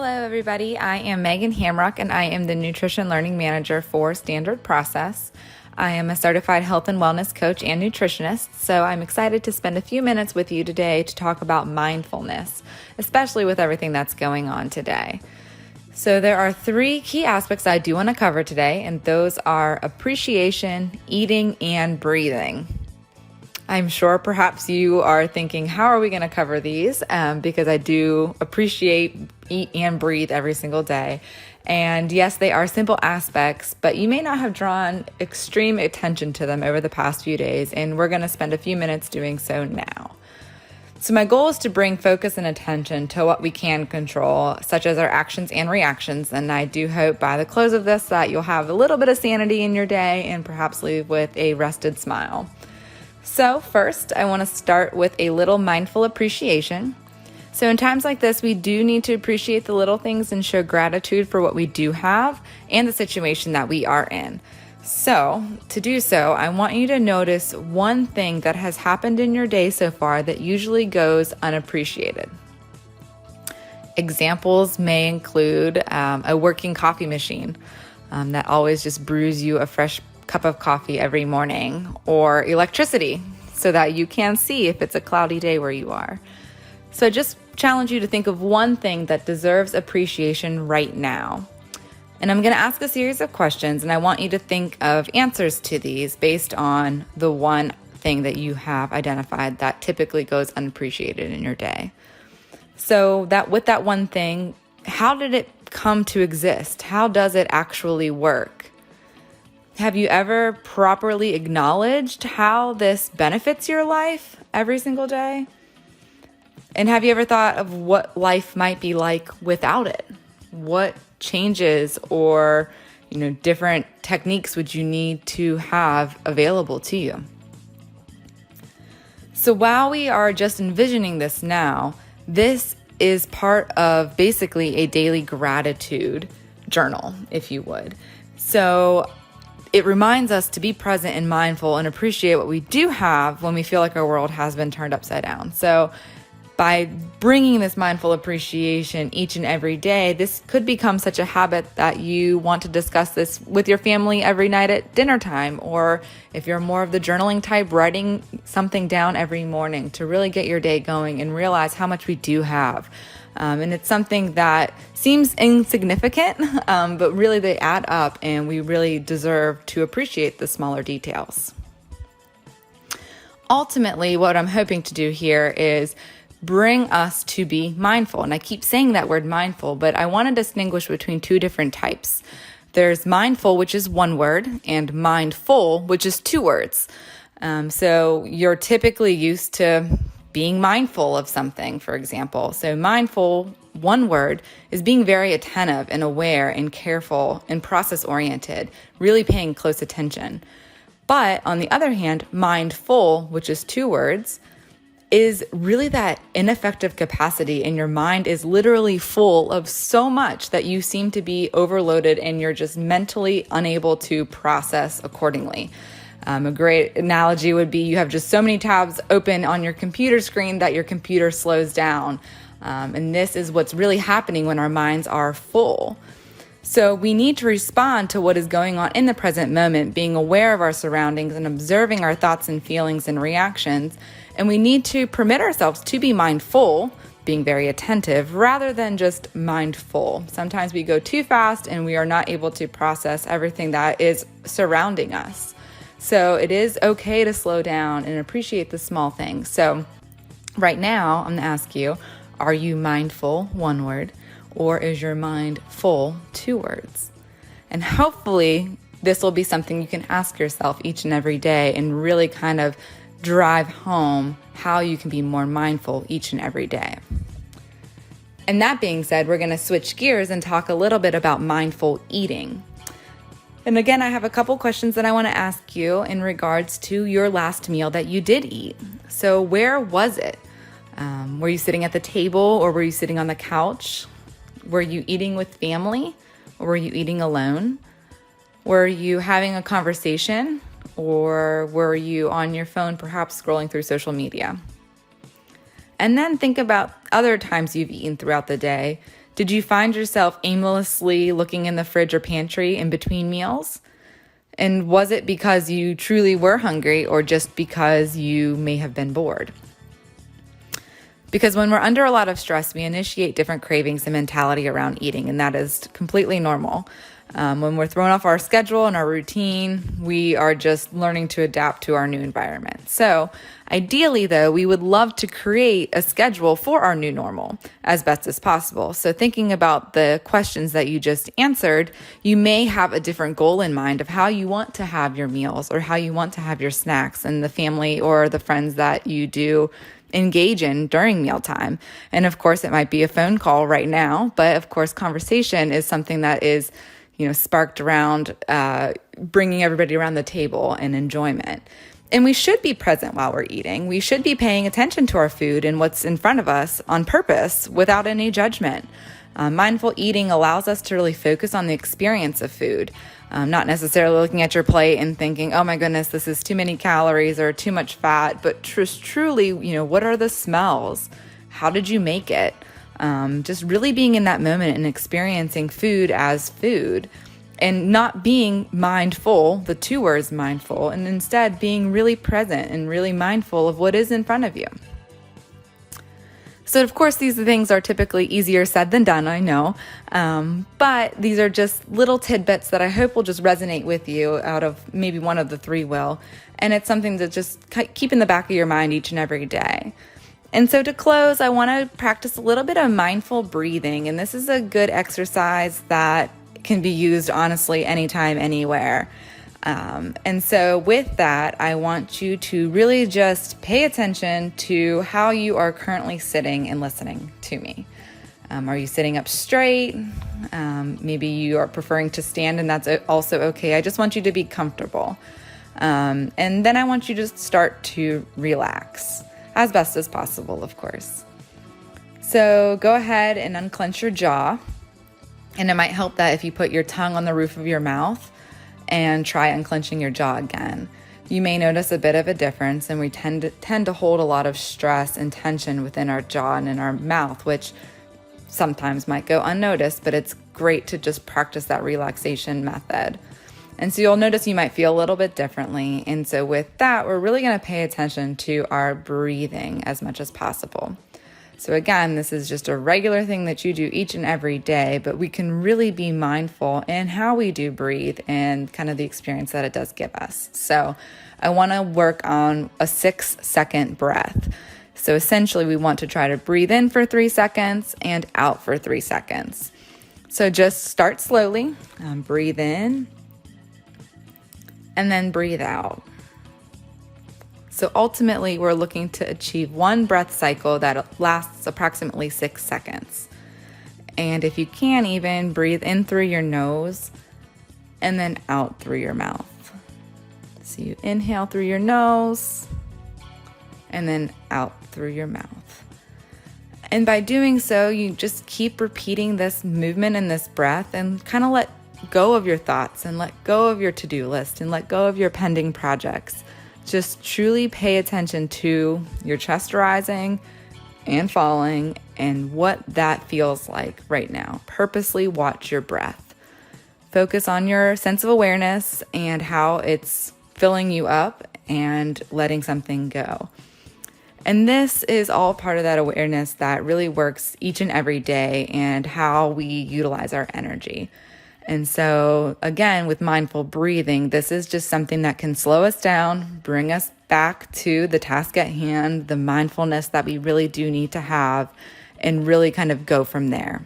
Hello, everybody. I am Meghan Hamrock, and I am the Nutrition Learning Manager for Standard Process. I am a certified health and wellness coach and nutritionist, so I'm excited to spend a few minutes with you today to talk about mindfulness, especially with everything that's going on today. So there are three key aspects I do want to cover today, and those are appreciation, eating, and breathing. I'm sure perhaps you are thinking, how are we going to cover these? Because I do appreciate, eat, and breathe every single day. And yes, they are simple aspects, but you may not have drawn extreme attention to them over the past few days, and we're going to spend a few minutes doing so now. So my goal is to bring focus and attention to what we can control, such as our actions and reactions. And I do hope by the close of this that you'll have a little bit of sanity in your day and perhaps leave with a rested smile. So first, I want to start with a little mindful appreciation. So in times like this, we do need to appreciate the little things and show gratitude for what we do have and the situation that we are in. So to do so, I want you to notice one thing that has happened in your day so far that usually goes unappreciated. Examples may include a working coffee machine that always just brews you a fresh cup of coffee every morning, or electricity so that you can see if it's a cloudy day where you are. So just challenge you to think of one thing that deserves appreciation right now. And I'm going to ask a series of questions, and I want you to think of answers to these based on the one thing that you have identified that typically goes unappreciated in your day. So that with that one thing, how did it come to exist? How does it actually work? Have you ever properly acknowledged how this benefits your life every single day? And have you ever thought of what life might be like without it? What changes or, different techniques would you need to have available to you? So while we are just envisioning this now, this is part of basically a daily gratitude journal, if you would. So it reminds us to be present and mindful and appreciate what we do have when we feel like our world has been turned upside down. So by bringing this mindful appreciation each and every day, this could become such a habit that you want to discuss this with your family every night at dinner time, or if you're more of the journaling type, writing something down every morning to really get your day going and realize how much we do have. And it's something that seems insignificant, but really they add up, and we really deserve to appreciate the smaller details. Ultimately, what I'm hoping to do here is bring us to be mindful. And I keep saying that word mindful, but I want to distinguish between two different types. There's mindful, which is one word, and mindful, which is two words. So you're typically used to being mindful of something, for example. So mindful, one word, is being very attentive and aware and careful and process-oriented, really paying close attention. But on the other hand, mindful, which is two words, is really that ineffective capacity, and your mind is literally full of so much that you seem to be overloaded and you're just mentally unable to process accordingly. A great analogy would be you have just so many tabs open on your computer screen that your computer slows down. And this is what's really happening when our minds are full. So we need to respond to what is going on in the present moment, being aware of our surroundings and observing our thoughts and feelings and reactions. And we need to permit ourselves to be mindful, being very attentive, rather than just mindful. Sometimes we go too fast and we are not able to process everything that is surrounding us. So it is okay to slow down and appreciate the small things. So right now, I'm going to ask you, are you mindful, one word, or is your mind full, two words? And hopefully this will be something you can ask yourself each and every day and really kind of drive home how you can be more mindful each and every day. And that being said, we're going to switch gears and talk a little bit about mindful eating. And again, I have a couple questions that I want to ask you in regards to your last meal that you did eat. So where was it? Were you sitting at the table, or were you sitting on the couch? Were you eating with family, or were you eating alone? Were you having a conversation, or were you on your phone, perhaps scrolling through social media? And then think about other times you've eaten throughout the day. Did you find yourself aimlessly looking in the fridge or pantry in between meals? And was it because you truly were hungry or just because you may have been bored? Because when we're under a lot of stress, we initiate different cravings and mentality around eating, and that is completely normal. When we're thrown off our schedule and our routine, we are just learning to adapt to our new environment. So ideally, though, we would love to create a schedule for our new normal as best as possible. So thinking about the questions that you just answered, you may have a different goal in mind of how you want to have your meals or how you want to have your snacks and the family or the friends that you do engage in during mealtime. And of course, it might be a phone call right now, but of course, conversation is something that is sparked around bringing everybody around the table and enjoyment. And we should be present while we're eating. We should be paying attention to our food and what's in front of us on purpose without any judgment. Mindful eating allows us to really focus on the experience of food, not necessarily looking at your plate and thinking, oh my goodness, this is too many calories or too much fat, but truly, what are the smells? How did you make it? Just really being in that moment and experiencing food as food and not being mindful, the two words mindful, and instead being really present and really mindful of what is in front of you. So, of course, these things are typically easier said than done, I know, but these are just little tidbits that I hope will just resonate with you out of maybe one of the three will, and it's something to just keep in the back of your mind each and every day. And so to close, I want to practice a little bit of mindful breathing, and this is a good exercise that can be used, honestly, anytime, anywhere. And so with that, I want you to really just pay attention to how you are currently sitting and listening to me. Are you sitting up straight? Maybe you are preferring to stand, and that's also okay. I just want you to be comfortable. And then I want you to start to relax as best as possible, of course. So go ahead and unclench your jaw. And it might help that if you put your tongue on the roof of your mouth and try unclenching your jaw again. You may notice a bit of a difference, and we tend to hold a lot of stress and tension within our jaw and in our mouth, which sometimes might go unnoticed, but it's great to just practice that relaxation method. And so you'll notice you might feel a little bit differently. And so with that, we're really going to pay attention to our breathing as much as possible. So again, this is just a regular thing that you do each and every day, but we can really be mindful in how we do breathe and kind of the experience that it does give us. So I want to work on a 6-second breath. So essentially, we want to try to breathe in for 3 seconds and out for 3 seconds. So just start slowly, breathe in, and then breathe out. So ultimately, we're looking to achieve one breath cycle that lasts approximately 6 seconds. And if you can, even breathe in through your nose and then out through your mouth. So you inhale through your nose and then out through your mouth. And by doing so, you just keep repeating this movement and this breath and kind of let go of your thoughts and let go of your to-do list and let go of your pending projects. Just truly pay attention to your chest rising and falling and what that feels like right now. Purposely watch your breath. Focus on your sense of awareness and how it's filling you up and letting something go. And this is all part of that awareness that really works each and every day and how we utilize our energy. And so again, with mindful breathing, this is just something that can slow us down, bring us back to the task at hand, the mindfulness that we really do need to have, and really kind of go from there.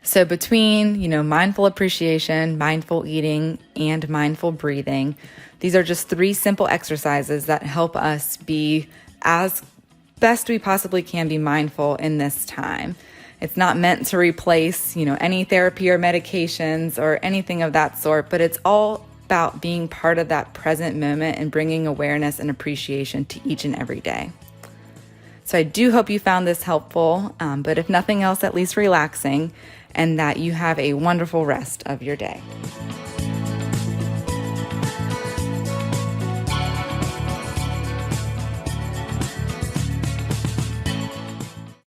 So between, mindful appreciation, mindful eating, and mindful breathing, these are just 3 simple exercises that help us be as best we possibly can be mindful in this time. It's not meant to replace, any therapy or medications or anything of that sort, but it's all about being part of that present moment and bringing awareness and appreciation to each and every day. So I do hope you found this helpful, but if nothing else, at least relaxing, and that you have a wonderful rest of your day.